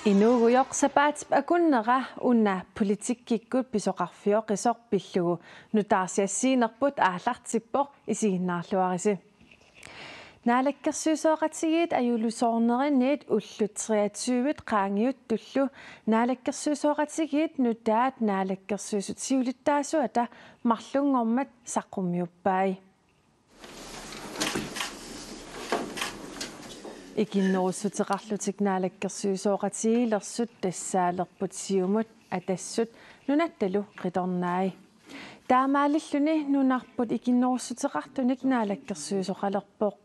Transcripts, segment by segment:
Inugujoqsapaat akunnera unna politikkikkut pisoqarfioqisoq pillugu nutaarsiassiinerput aallartippoq isiinnaarluarisi naalakkersuusoqatigiit ajulusoornerinniit ullut 23 qaangiut tullu naalakkersuusoqatigiit nutaat naalakkersuusut siulittaasuata marlungormat saqqummiuppai Ikinnorussutiqarlutik naalakkersuusoqatigiilersut tassaalerput siumut atassut nunattalu qitornaai taamaalilluni nunarput ikinnorussutiqartunik naalakkersuusoqalerpoq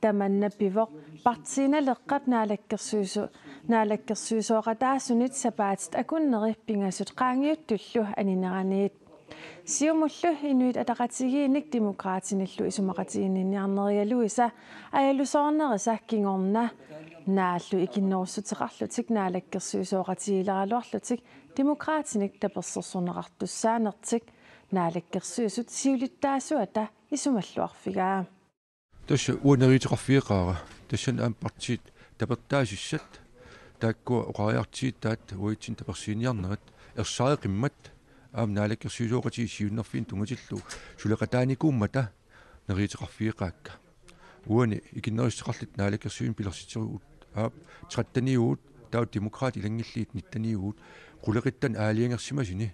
tamanna pivoq partiinaleqqap naalakkersuusoqataasunit sapaatit akunneri pingasut qaangiuttullu anineraniit siumullu inuit ataqatigiinik demokraatinillu isumaqatiginniarnerialuisa ajalusoornerisa kingorna naallu ikinnorussutiqarlutik naalakkersuusoqatigiileraluarlutik demokraatinik tapersersorneqartussaanertik naalakkersuusut siulittaasuata isumalluarfigaa Tasha uaneriitiqarfiiqaara tassan aam partiit tapertaasissat taakkua oqariartiit taat uitsin tapersiiniarnerat ersaaqimmat aam naalakkersuusoqati siunnerfiin tungatillu suleqataanikuummata neriitiqarfiiqaakka uani ikinnerisseqarlit naalakkersuun pilersitserugut aap trattaniuut taa demokraat ilangilliit nittaniuut quleqittan aaliangersimasini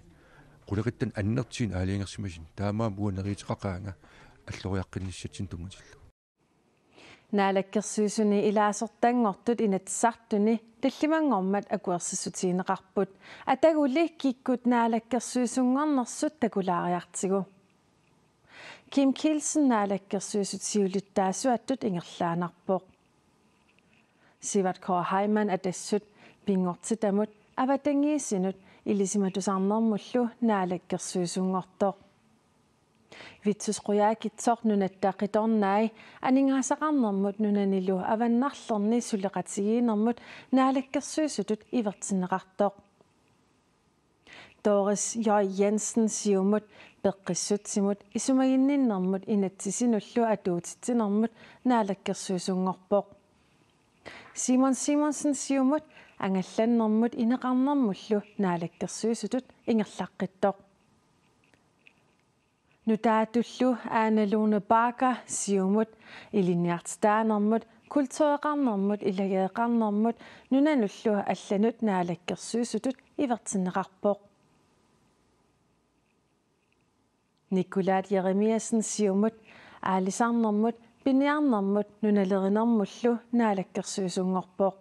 quleqittan annertiin aaliangersimasin taamaam uaneriitiqaqaanga alloriaqqinniссатсин tungatillu naalakkersuusuni ilaasortangortut inatsartuni tallimangormat akuersissutiineqarput ataguli kikkut naalakkersuusungornersut takulaariartigu Kim Kielsen naalakkersuusut siulittaasuattut ingerlaanarpoq Sivert K. Heimann atassut pingortitamut avatangiisinut ilisimatusarnermullu naalakkersuusungortoq Vitsus quyaakitsoq nunattaqitornaai aningaasaqarnermut nunanilu avannarlerni suleqatigiinermut naalakkersuusutut ivertineqartoq Doris J. Jensen siumut peqqissutsimut isumaginninnermut inatsisinullu atuutittinermut naalakkersuusungorpoq Simon Simonsen siumut angallannermut ineqarnermullu naalakkersuusutut ingerlaqqittoq Nutaatullu Anne-Lone Barker siumut iliniartitaanermut kultureqarnermut ilageeqarnermut nunanullu allanut naalakkersuusutut ivertineqarpoq Nikolaat Jeremiasen siumut aalisarnermut piniarnermut nunalerinermullu naalakkersuusungorpoq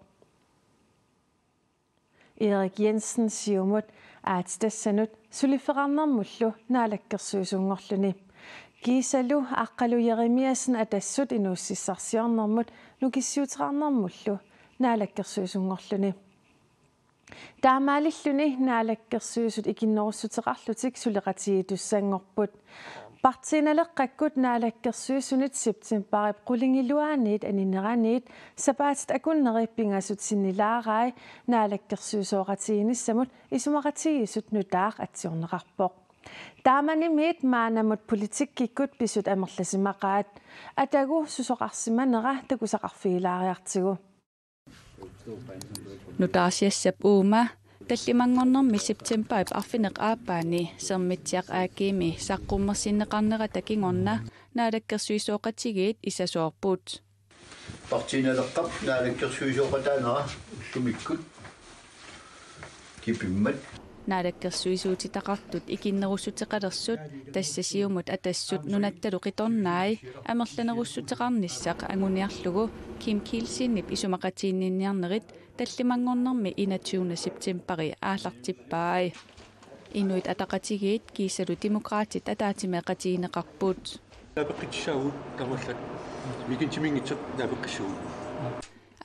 Erik Jensen siumut aatistassanut suliferarnermullu naalakkersuusungorluni kiisalu aqqalu Jeremiasen atassut inuussissarsiornermut nukissiuteqarnermullu naalakkersuusungorluni taamaalilluni naalakkersuusut ikinnorussutiqarlutik suleqatigiitussangorput partiinaleqqakkut naalakkersuusunit septemberip qulingiluaaniit anineraniit sapaatit akunneri pingasut sinnilaaraai naalakkersuusoqatiginissamut isumaqatigisut nutaaq atsiorneqarpoq taamanimiit maanamut politikkikkut pisut amerlasimaqaat atagu susoqarsimanera takusaqarfigilaariartigu nutaarsiassap uuma tallimangornermi septemberip arfineq aappaani sermitsiaq aakiimi saqqummersinneqarnera takingorna naalakkersuisoqatigiit isasoorput partiinaleqqap naalakkersuisoqataanera ullumikkut kipimmat naalakkersuisuutitaqartut ikinnerussutiqalersut tassasiumut atassut nunattalu qitornaai amerlanerussutiqarnissaq anguniarlugu Kim Kielsinnip isumaqatiinninniarnerit tallimangornermi 21. septemberi aallartippaai inuit ataqatigiit kiisalu demokraatit ataatimeqatiineqarput tapeqitsaagut tamallat mikintimingitseq tapeqissuut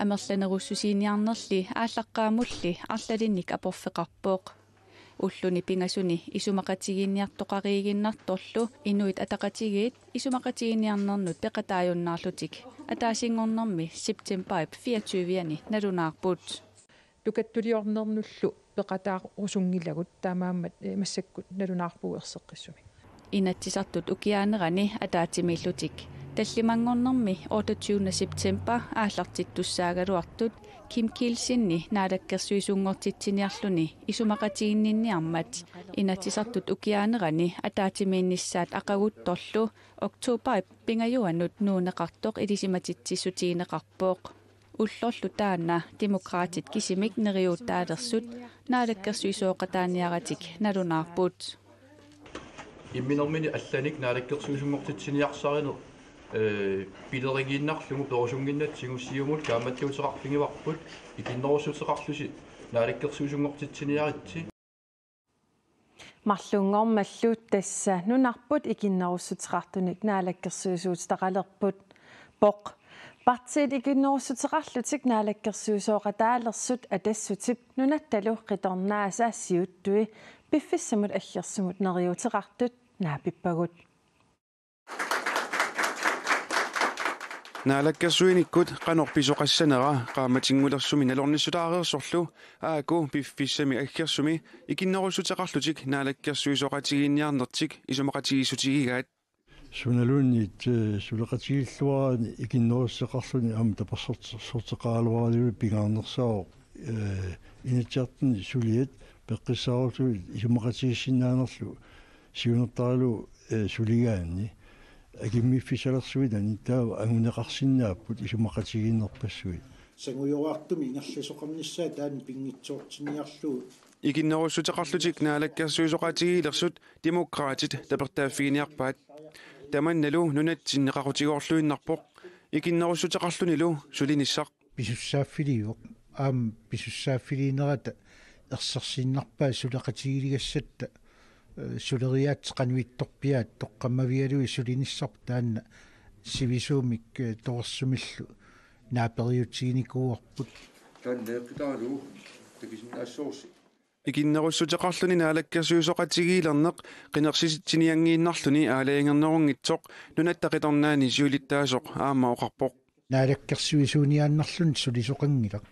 amerlanerussusiiniarnerli ааllaqqaamulli arlalinnik aporfeqarpoq ulluni pingasuni isumaqatigiinniartoqariiginnartorlu inuit ataqatigiit isumaqatigiinniarnernut peqataajunnaarlutik ataasingornermi septemberip 24-ani nalunaarput lukattuliornernullu peqataaq usungilagut taamaammat massakkut nalunaarpuuerseqqissumi inatsisartut ukiaanerani ataatimillutik таллимангорнэрми 28 септембер ааллартиттуссаагалуартут Kim Kielsinni naadakkersuisuungortitsiniarluni isumaqatiinninniarmat inatisartut ukiaanerani ataatimiinnissaat aqaguttorlu oktober pingajuannut nuuneqartoq ilisimatitsissutiineqarpooq ullorlu taana demokraatit kisimik neriuttaalerssut naadakkersuisooqataaniaratik nalunaarput имминермини алланик наалаккерсуисунгортитсиниарсаринер пилеригииннарлугу перусунгиннатсигуссиумул кааматтиутеқарфингиварпут икиннерусутеқарлуси наалаккерсуисунгортитсиниаритси марлунгормаллуут тасса нунарпут икиннеруссутеқартуник наалаккерсуисуутеқалерпут поқ партиит икиннеруссутеқарлутик наалаккерсуисооқатаалерсут атассутип нунатталу қиторнаасаассиуттуи пиффиссамут аллерсумут нериутеқартут наапиппагут наалаккерсуиниккут канорписоқассанера qaamatiнгулерсуми налорниссутаарерсорлу ааку пиффиссами аггерсуми икиннеруссутеқарлутик наалаккерсуисоқатигиинниарнертик исумақатигиссутигигаат суналуунниит сулеқатигиллуарани икиннеруссеқарлуни аама тапассортеқаалуаралуи пигаарнерсао инатсиартни сулиат пеққиссаарутуи исумақатигиссинаанерлу сиунертаралу сулигаанни агиммиффисалерсуинани таава агунеқарсиннааппут исумақатигииннерпассуи сангуйоартуми ингерлисоқарниссаа таани пингитсоортиниарлуу икиннеруссутеқарлутик наалаккерсуисоқатигиилерсут демократит тапертааффигиниарпаат таманналу нунатсиннеқарутигоорлуиннарпоқ икиннеруссутеқарлунилу сулиниссақ писуссааффилиуоқ аам писуссааффилиинерата ерсерсииннарпаа сулеқатигилигассатта сулериаат кануитторпиаат тоққаммавиалуи сулиниссарп таанна сивисуумик торсумиллу наапериутигиникууарпут тааннеэққитаалу такисиннаассоорси икиннеруссутеқарлуни наалаккерсуисоқатигиилернеқ қинерсиситсиниангииннарлуни аалаингернерунгитсоқ нунаттақиторнаани сиулиттаасоқ аама оқарпоқ наалаккерсуисууниааннарлун сулисоқангилақ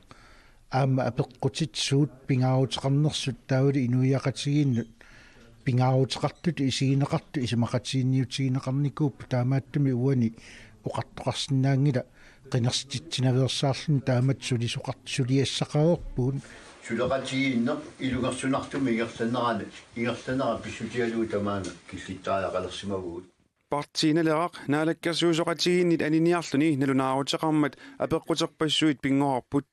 аама апеққутитсуут пингаарутеқарнерсут таавали инуиақатигииннут пингаарутеқартут исигинеқарту исимақатиинниутигинеқарникууп таамааттуми уани оқартоқарсинаангила қинерсититсинаверсаарлун таамат сулисоқарт сулиассақаорпуун сулеқатигииннер илугерсунартуми игерланера писсутиалуу тамаана киллиттааяқалерсимагуут партииналерақ наалаккерсуисоқатигииннит аниниарлуни налунаарутеқармат апеққутерпассуит пингоарпут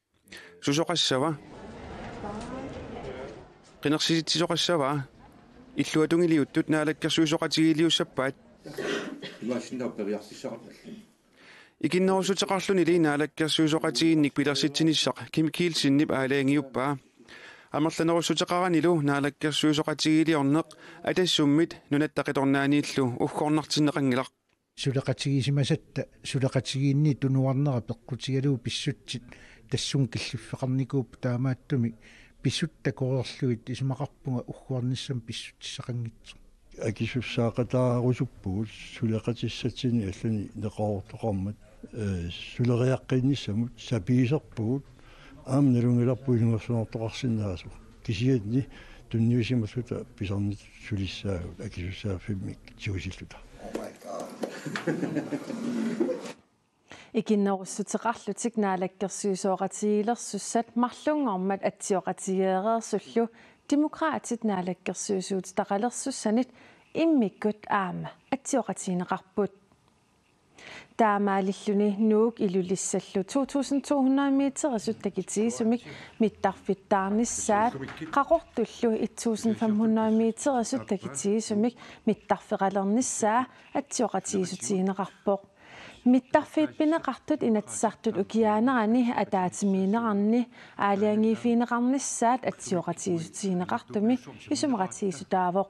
сусоқассава қинерсиситсисоқассава иллуатунгилиуттут наалаккерсуисоқатигиилиуссаппаат имаасиннааппериарписсақарпал икиннерусутеқарлуни ли наалаккерсуисоқатигиинник пилерситсиниссақ Kim Kielsinniп аалаангиуппаа амерланеруссутеқаранилу наалаккерсуисоқатигиилиорнеқ атассуммит нунаттақиторнаанииллу уггорнартиннеқангилақ сулеқатигисимасатта сулеқатигиинни тунуарнера пеққутигалуу писсутсит тассун киллиффеқарникууп таамааттуми писсутта корерлуит исмақарпунга уггуарниссам писсутсақангитсо акисуссаақатаарусуппуут сулеқатиссатсини аллани неқаортоқармат сулериаққинниссамут сапиисерпуут аам налунгиларпу илунгерсунартоқарсинаасу кисиатни тунниусимассута писарнит сулиссаагут акисуссааффиммик тиусиллута икиннеруссутеқарлутик наалаккерсуисооқатигилерсуссат марлунгормат атсиоқатигеерерсуллу демократит наалаккерсуисуутеқалерсуссанит иммиккут аама атсиоқатигинеқарпут таамаалиллуни нуук илулиссаллу 2200 метерисут такитигисумик миттарфиттаарниссаат қақортуллу 1500 метерисут такитигисумик миттарфеқалерниссаа атсиоқатигисутигинеқарпоқ миттарфииппинеқартут инатсартут укиаанерани атаатимиинеқарни аалиангиифиинеқарниссаат атсиоқатигисутигинеқартуми исумақатигисутаавоқ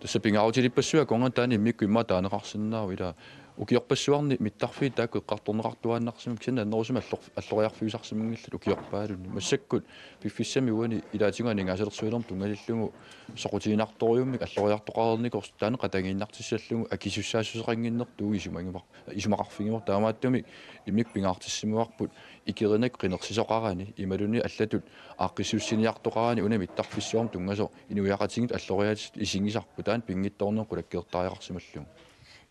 тассапингаутилиппассуа конгатаани микку имматаанеқарсинаавила укиорпассуарни миттарфии таакку эққарторнеқартуааннарсимик сина аннерусума аллориарфиусарсимингиллат укиорпаалунни массаккут пиффиссами уани илаатингуанингаасалерсуилерм тунгалиллугу соқутигинарториуммик аллориартоқарерникорс таане қатагииннартиссаллугу акисуссаассусеқангиннер туугисумангивар исумақарфигивар таамааттуми имик пингаартиссимуарпут икеринак қинерсисоқарани ималуни аллатут ааққиссуссиниартоқарани уна миттарфиссуарм тунгасо инуяқатингит аллориаатит исингисарпу таан пингитторнеққу лаккеэртариақарсималлугу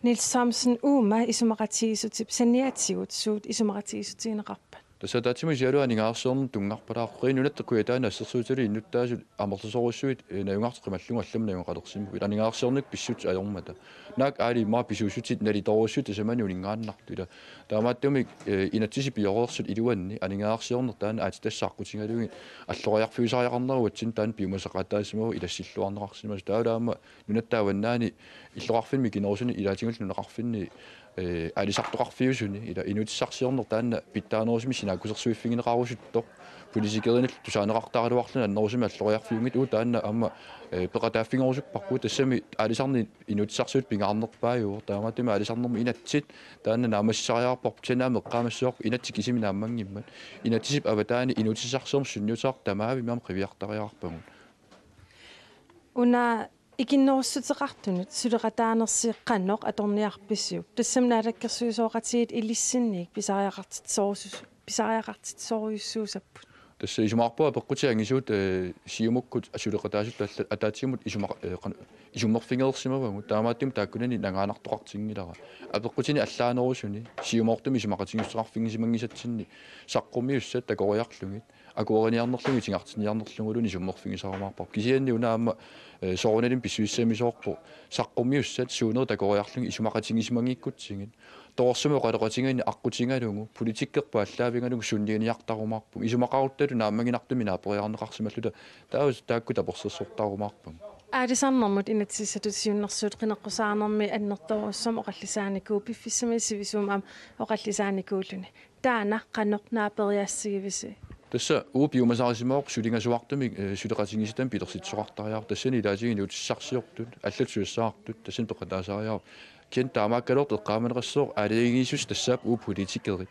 Niels Thomsen uuma isumaqatiisutip saniatiutsuut isumaqatiisutiineqarpat. Tässä tatsimus jäädä aningaarsorn tungarpalaa qiinunattequi taana assersuutili innuttaasut amortasoruissuit naungarteqimallungallam naunqalersimu aningaarsornik pissut ajormata naak aali maa pisuusutit nalitorussut tasamani uningaannartula taamaattumik inatsisipioroorsut iluanni aningaarsorner taana aatitassaaqqutigalugi alloriarfuusariaqarneruatsin taan piumasaqataasimu ilassilluarnerarsimas taalaama nunattaawannaani illoqarfinmi kinerusuni ilaatingulluneqarfinni alisartoqarfiusuni ila inutissarsiorner taanna pittaanerusimi sinaakusersuiffigineqarusuttoq politikerine tusaaneqartaraluarluna annerusimi alloriarfiungit uu taanna amma peqataaffingerusukparpu tassami alisarni inutissarsuut pingaarnerpaaju taamaatumi alisarnermi inatsit taanna naamassariarporp sanaameqqaamassuaq inattik isimi naammangimmat inatisip avataani inutissarsiorm sunniutaaq tamaavi maam qiviartariarparmun Una ikinnerussuteqartunut suleqataanersiiqqannoq atorniarpissiup tassam naalakkersuusooqatiit ilissinniik pisariaqartitsoruissuusapput tässä isumarpua peqqutiangisuut siumukkut asuleqataasut ataatsimut isummerfingeersimavagut taamaattim taakkunani nangaanartoqartingilara apeqqutini allaanerusuni siumortumi isumaqatigiusseqarfingisimangissatsinni saqqurmiussat takoriarlungit akuoriniarnerlungi tingartiniarnerlunguluni isummerfingisarumarpar kisianni unaamma sorunalim pissuissamisoorpu saqqurmiussat suuner takoriarlungi isumaqatigisimangikkutsingit toorsumo qaleqatingaini aqqutigalungu politikkerpa allaavingalungu sunniiniartarumarpu isumaqaruttalu naammanginartumi naaperiarneqarsimalluta taus taakku taporsersortarumarpu aalisarnermut inatsissatut siunnersuut qineqqusaanermi annertorussam oqallisaanikuu piffissami sivisuum oqallisaanikuulluni taana qannoq naaperiassigivisi tässä uupiumasarisimaoq sulingasuartumi suleqatingisatan pilersitsoqartariar tassani ilaatigini utissarsiortut allatsuussaartut tassin peqataasariar ken taamaakkalort eqqaamaneqassoor aaligiisus tassaap politikerit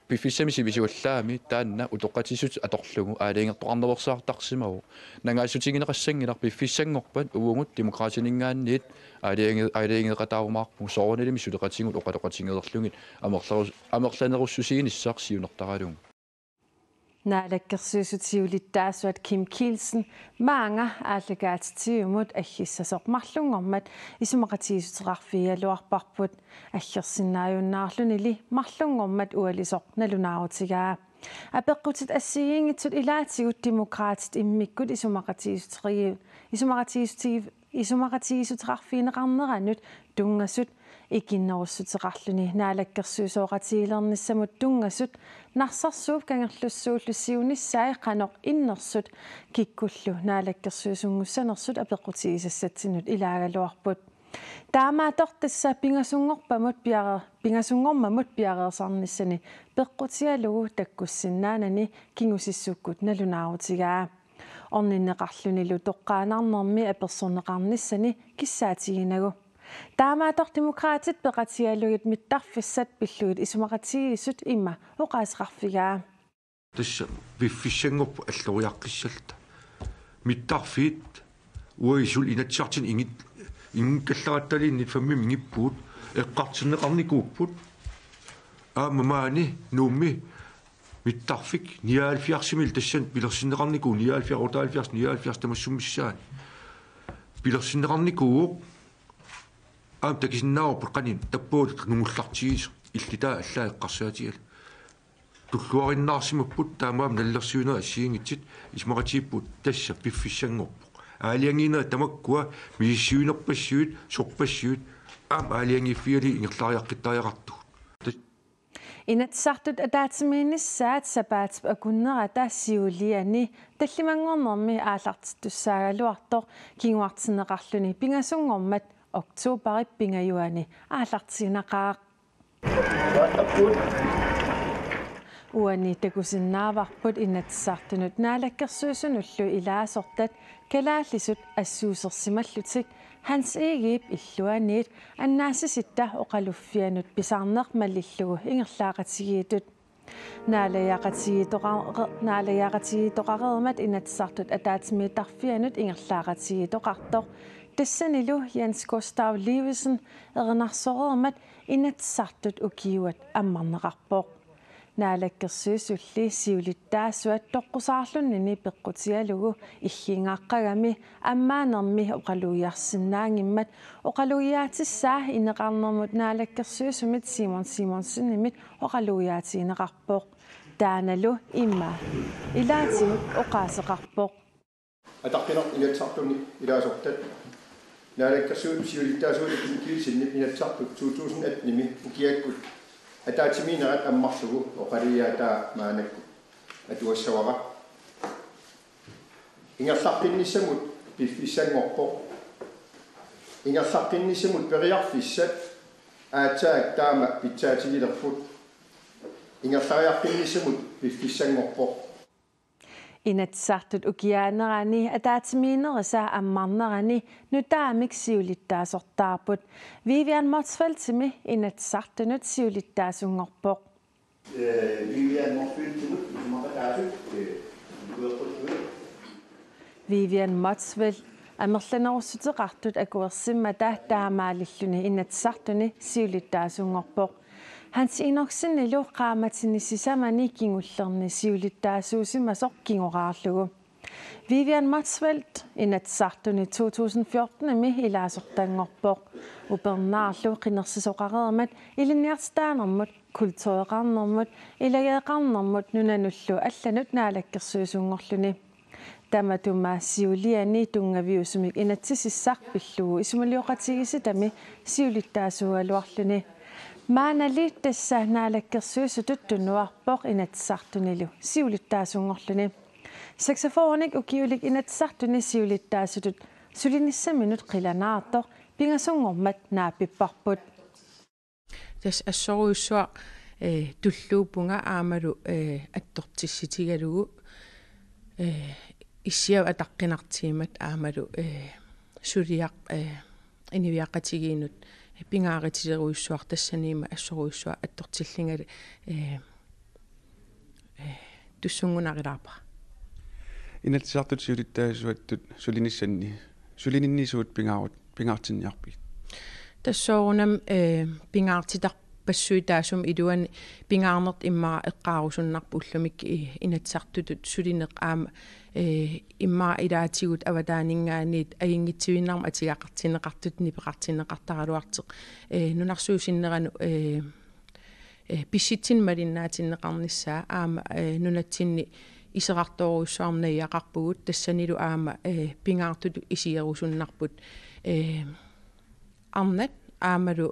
piffissami sivisuallaami taanna utoqqatisut atorlugu aaliingertoqarnerversaartarsimagu nangaasutigineqassangilар piffissangorpat uungut demokraatiningaanniit aaliingeqataarumaarpu soorunalimi suleqatingut oqaloqatingeerlungit amerlanerussusiginissaq siunertaralungu naalakkersuusutiulittaasuat Kim Kielsen maanga aalagaatitiumut aggissasoqmarlungormat isumaqatiisuteqarfialuarparput аллерсиннааюннаарлунили марлунгормат уалисоқ налунаарутигаа апеққутит ассигингитсут илаатигут демократит иммиккут исумақатиисутеқарфинеқарнеранут тунгассут икиннеруссутеқарлуни наалаккерсуусооқатигилернissamут тунгассут нарсарсууп кангерлуссууллуссиунissaи қанеқ иннерсут киккуллу наалаккерсуусунгуссанерсут апеққутигисассатсинут илаагалуарпут таамаатортасса пингасунгормамут пиареерсарниссани пеққутиалугу таккуссиннаанани кингусиссуккут налунаарутигаа орниннеқарлунилу тоққаанаарнерми аперсорнеқарниссани киссаатигинагу таамаатор демократит пеқатиалугит миттарфиссат пиллугит исумақатигисут имма оқаасеқарфигаа тасса виффиссангорпу аллориаққиссалта миттарфиит уисул инатсартин ингкаллараталииннит фаммим ингиппуут эққартиннеқарникууппут аамамаани нуумми миттарфик ниаалфиарсимил тассан пилерсиннеқарникуу ниаалфиар тамассуммиссаани пилерсиннеқарникуу аам такисиннааварпут қанин таппуут нунгуллартигис иллитаа аллаа эққарсаатигал туллуариннаарсимаппут таамаам наллерсуинера ассиингитсит исмақатииппут тасса пиффиссангорпу аалиангина тамаккуа мииссиунерпассуит сорпассуит аам аалиангиффиали ингерлариаққиттариақарту инатсартут атаатимиинissaат сапаатип акуннерата сиулиани таллимангорнерми аалартиттуссаагалуартор кингуартинеқарлуни пингасунгормат октообарип пингаюани аалартигинақаа уани такусиннааварпут инатсартунут наалаккерсуусунуллу илаасортат калааллисут ассуусерсималлутик Hans Egib illuaniit annaasisitta oqaluffianut pisarneqmallillugu ingerlaaqatigiitut naalayaaqatigiitoqareermat inatsartut ataatimiitarfianut ingerlaaqatigiitoqartoq tassanilu Jens Gustav Livesen erinarsoreermat inatsartut ukiuat ammarneqarpoq naalakkersuusulli siulittaasuat toqqusarlunnini peqqutialugu illingaqqagami ammaanermi oqaluiarsinnaangimmat oqaluiaatissaa ineqarnermut naalakkersuusumit Simonsenimit oqaluiaatiineqarpoq taanalu imma ilaatimut oqaaseqarpoq атарпинер илатсартуни илаасортат наалаккерсуут сиулиттаасуулик килсиннип илатсартут 2008 ними укиаккут атаатиминерат аммарсугу оқалиаатаа маанакку атуассавара ингерларпинниссамут пиффиссангорпоқ ингерларпинниссамут периарфиссат аатаак таама питсаатигилерпут ингерлариарпинниссамут пиффиссангорпоқ inatsartut ukiaanerani ataatimiinerisa ammarnerani nutaamik siulittaasortaarput Vivian Motzfeldtimi inatsartunut siulittaasungorpoq Vivian Motzfeldtimut maqataasut Vivian Motzfeldt amerlanerussuteqartut akuersimmata taamaalilluni inatsartuni siulittaasungorpoq Hans inorsinnilu qaamatinissamani kingullerni siulittaasuusimasoq kingoraarlugu Vivian Motzfeldt inatsartuni 2014 mi ilaasortangorpoq upernaarlu qinersisoqareermat ilinniartaanermut kultureqarnermut ilageeqarnermut nunanullu allanut naalakkersuusungorluni tamatuma siuliani tungaviusumik inatsisissarpillugu isumaliuqatigisitami siulittaasualuarluni Maanali tässä naalakkersuusutut tunnuarpoq inatsartunilu siulittaasungorluni saksafonik ukiulik inatsartuni siulittaasutut sulinissaminut qilanaartoq pingasungormat naapipparput tas assoruussua tulluupunga aamalu attortissitigalugu issiav ataqqinartiimat aamalu suliaq iniviaqatigiinut pingaaritiseruissuar tassaniima assoruissua attortillingali tussungunarilaarpa inatsartut siulittaasuattut sulininnissuut pingaartinniarpit tassoorunam pingaartitarpassuitaasum iluan pingaarnert immaa eqqaarusunnarpu ullumik inatsartutut sulineq aama immaa ilaatigut avataaningaaniit agingitsivinnarma atigaqartineqartut nipeqartineqartaraluarteq nunarsuusinneranu pissitsin malinnaatineqarnissaa aama nunatsinni iseqartooruissuarnaiyaqarpugut tassanilu aama pingaartut isierusunnarput arnat aamalu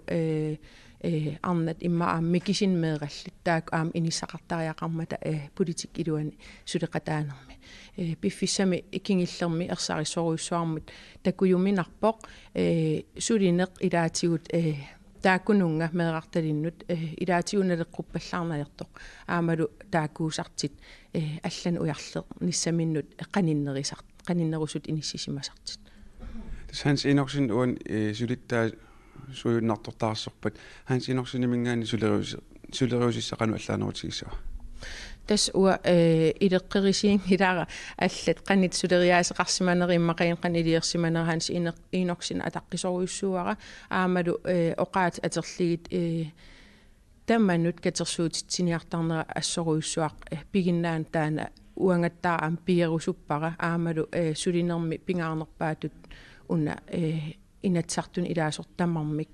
arnat imma mikisin meeqallut taak aam inissaqartariaqarmata politik iluani suleqataanermi piffissami ikingillermi ersarissoruissuarmut takujuminarpoq sulineq ilaatigut taakkununga meeqartalinnut ilaatigunaleqquppallaarnalertoq aamalu taakkuusartit allan ujarleq nissaminnut qaninnerusut inissisimasartit Hans Enoksen uan sulittaa suunnartortaarsorpat Hans Enoksen mingaani suleriusissaqanu allaanerutigissaa tas ua ileqqerisiin hilaara allat qanit suleriaaseqarsimaneriimmaqain qaniliersimaner Hans Enoksen ataqqisoruissuara aamalu oqaat aterligit tammanut katersuutitsiniartarnera assoruissuaq piginnaan taana uangattaam pigerusuppara aamalu sulinermi pingaarnerpaatut una inatsartun ilaasortamarmik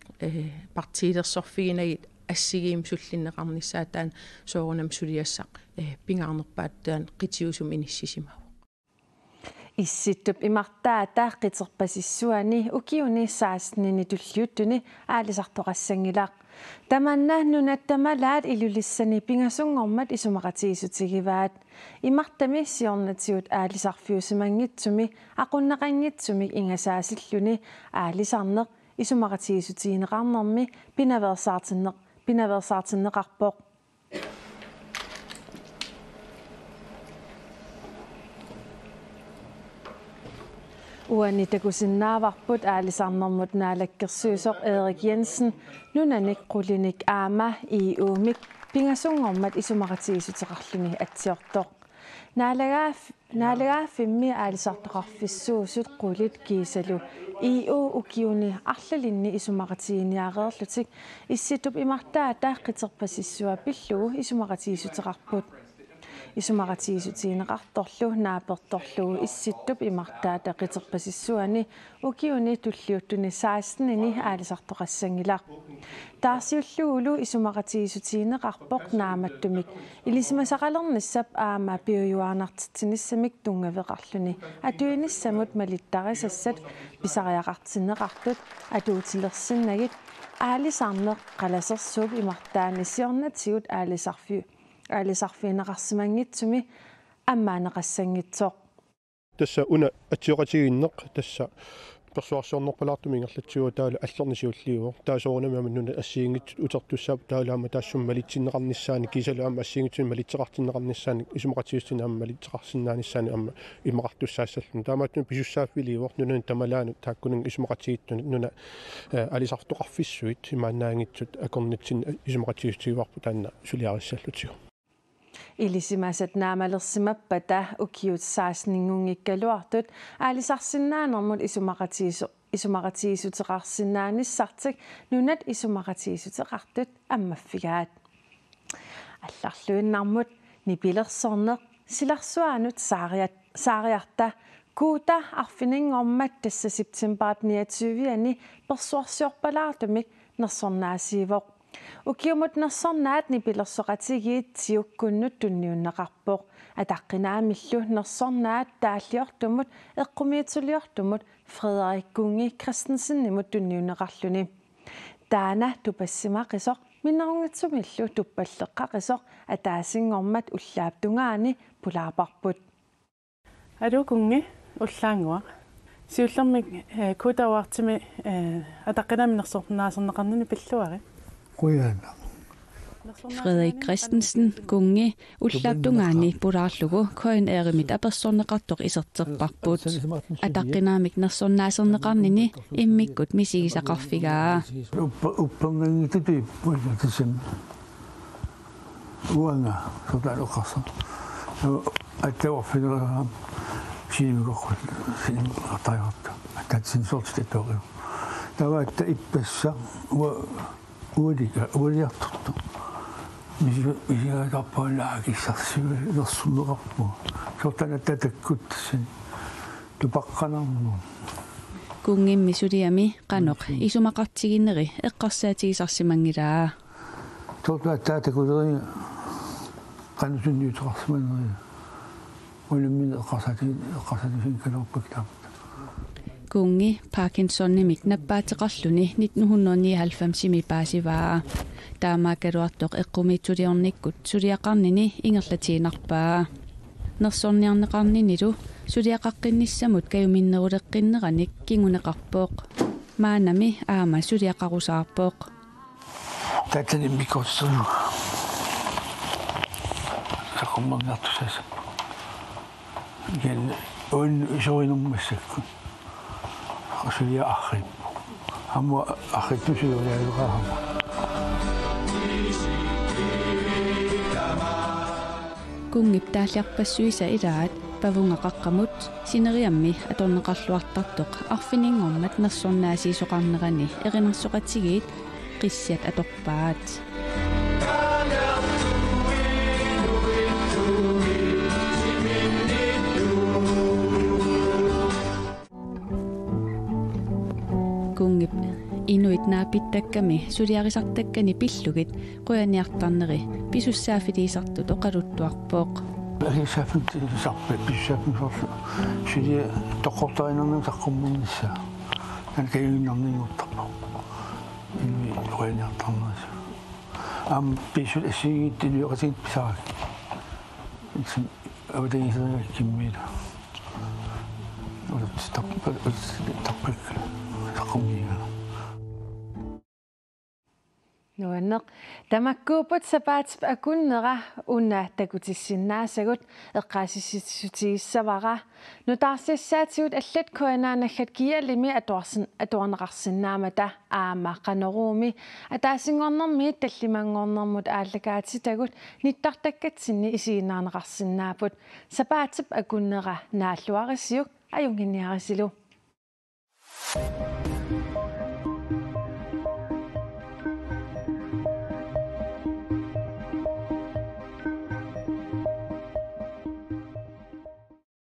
partiilersorfiginagit assigiim sullinneqarnissaataan soorunam suliassaq pingaarnerpaattaan qitiusum inissisimavu Issittup imartaata qiterpasissuani ukiuni saasnini tulliuttuni aalisartoqassangilaq tamannaannunattamalaat ilulissani pingasungormat isumaqatiisutigivaat imartami siornatiut aalisarfiusimangitsumi aqunneqangitsumi ingasaasilluni aalisarneq isumaqatiisutiineqarnermi pinaversaartinneqarpoq Uani takusinnaavarput aalisarnermut naalakkersuusoq Erik Jensen nunanik qulinik aama iuumik pingasungormat isumaqatiisuteqarluni atsiortoq naalaгааффимми аалисартоқарфиссуусут қулит кисалу ИО укиуни арлалинни исумақатигиниареерлутик исситуп имартаа тааққитерпасиссуа пиллугу исумақатигисутеқарпут исумақатигисутигинеқарторлу нааперторлугу исситтуп имартаата қитерпасиссуани укиуни туллиуттуни 16-ини аалисартоқассангилаа таарсиуллугулу исумақатигисутигинеқарпоқ нааматтумик илисимасақалерниссап аама пиуюаарнартитсиниссамик тунгавеқарлуни атуиниссамут малиттарисассат писариақартинеқартут атуутилерсиннагит аалисарнеқ қаласерсууп имартааниссиорнатигут аалисарфиинеқарсимангитсуми аммаанеқассангитсоқ тасса уна атсиоқатигиннеқ тасса персуарсиорнерпалаартуми ингерлатсуа таала аллернисиуллиуо таасоорнамама нуна ассиингит утертуссаап таалаама таассум малитсиннеқарниссаани кисалу аама ассиингитсун малитсеқартиннеқарниссаани исумақатигиссунаама малитсеқарсинааниссаани амма имақартуссаассаллун таамааттун писуссааффиливор нунун тамалаanu тааккунун исумақатигиттун нуна алисартоқарфиссуит имаанаангитсут акорнитсин исумақатигиссуиварпу таанна сулиариссаллутигу илисимасат наамалерсимаппата укиут сааснingungikkaluartut аалисарсиннаанермут исумақатигисутеқарсинааниссартик нунат исумақатигисутеқартут аммаффигаат алларлуиннармут нипилерсорнеқ силарсуаанут саариарта куута арфинингормат тасса септемберт 29-ани персуарсиорпалаартумик нерсорнаасиивоқ укиумут нерсорнаат нипилерсоқатигиит тиуккуннут тунниуннеқарпоқ атаққинаамиллу нерсорнаат тааллиортумут эққумиитсулиортумут Frederik Gungi Christensen тунниуннеқарлуни таана тупассимақисоқ миннерунгатсумиллу туппаллеққақисоқ атаасингормат уллааптунгаани пулаарпарпут алукунги уллаангуа сиуллермик кутауартими атаққинааминерсорнаасернеқарнуни пиллуари Frederik Christensen Gungi ullaptungaani pulaarlugu koin erimit apersorneqartoq iserterparput ataqinaamik nersornaaserneqarnini immikkut misigisaqarfigaa upperngangituti puilatisam uanga sotaloqarsa attawaffineraa siimikoqut siimaqartariarta tatsinsortitatorio tavatta ippassa uliartortu мисигаатарпаалаагиссарсиуи нерсумеқарпу сортанаттатаккутсин тупаққанарму кунгимми сулиами қаноқ исумақартигиннери эққарсаатигисарсимангилаа тортааттаатакулери қанусунниутеқарсиманери улуммин эққарсаатигин калерпактаа кунги Parkinson-nimik наппаатеқарлуни 1999-ми паасиваа таамаакалуартоқ эққумиитсулиорниккут сулиақарнини ингерлатиинарпаа нерсорниарнеқарнинилу сулиақаққинниссамут каюминнерулеққиннераник кингунеқарпоқ маанами аама сулиақарусаарпоқ татаниммикорсуну сақуммангартусаса ген он жоинуммассакку сулиа ахриппу амма ахритту сулиалугаама кунгип тааллиарпассуиса илаат павунгақаққамут синериамми аторнеқарлуартартоқ арфинингормат нерсорнаасиисоқарнерани эринерсоқатигиит қиссиат аторпаат кунгип инуит наапиттакками сулиарисартаккани пиллугит қуяниартарнери писуссаафилиисартут оқалуттуарпоқ алисаффит сарпе писсааппин сорсу сулиа тоққортаринернам таққуммуннисса алкаюиннарнингортарпа инуи қуяниартарнерис ам писут ассигииттилуоқатигит писарак итсин авдагисерга киммила Nuanneq tamakkuuput sapaatip akunnera unna takutissinnaassagut eqqaasissutiissavara nutaarsiissaatigut allat koanaanaggat kialimi atuarneqarsinnaamata aamaaqqaneruumi ataasingornermiit tallimangornermut aallakaatitagut nittartakkatsinni isiinnaarneqarsinnaaput sapaatip akunnera naalluarisiuk ajunginiarisilu